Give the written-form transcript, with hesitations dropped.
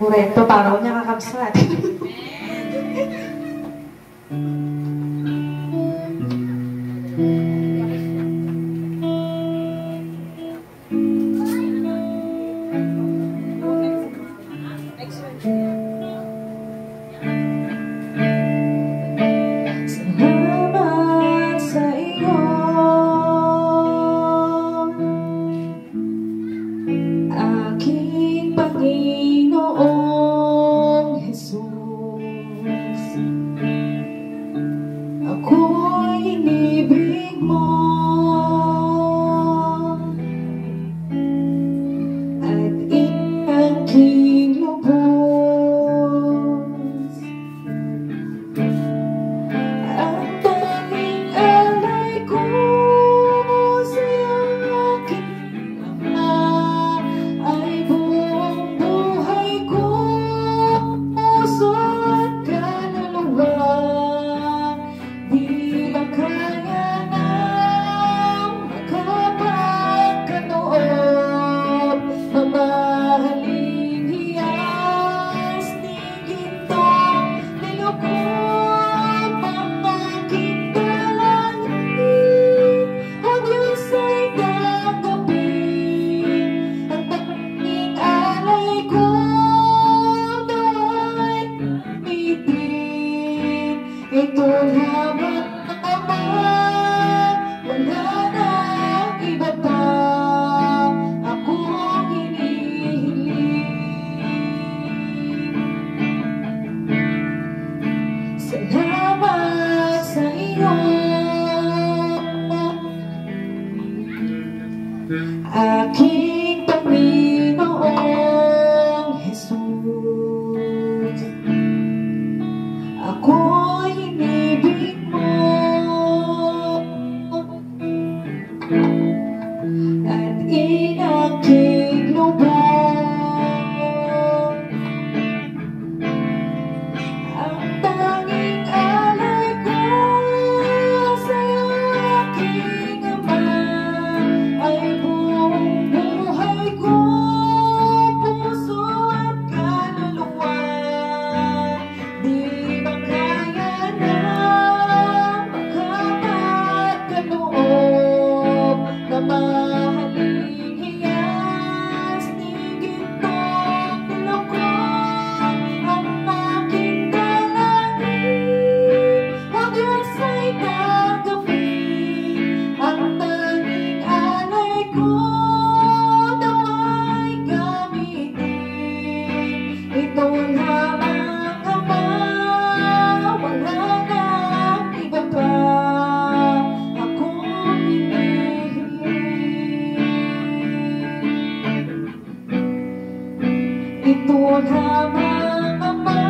Kurento, paraw niya kakabsat. Salamat sa iyo, aking Panginoong Jesus. Ako'y inibig mo at inaking lubos. Ang tanging alay ko sa'yo, aking Ama, ay buong buhay ko, puso at kaluluwa. Di ba kaya nang makapagkaloob, mamahaling hiyas ni gintong nilukob ang aking dalangin. O Diyos ay tanggapin ang tanging alay ko, nawa'y gamitin. Ito lamang ang Ama, wala nang iba pa akong hinihiling. Salamat sa iyo, aking Panginoong Jesus. Ako'y inibig mo at inaking lubos. Ang tanging alay ko sa'yo, aking Ama, ay buong buhay ko, puso at kaluluwa. Di ba kaya na makapagkaloob, mamahaling hiyas ni gintong nilukob ang aking dalangin. O Diyos ay tanggapin ang tanging alay ko, nawa'y gamitin. Ito lamang, Ama, wala nang iba pa akong hinihiling. Ito lamang, Ama,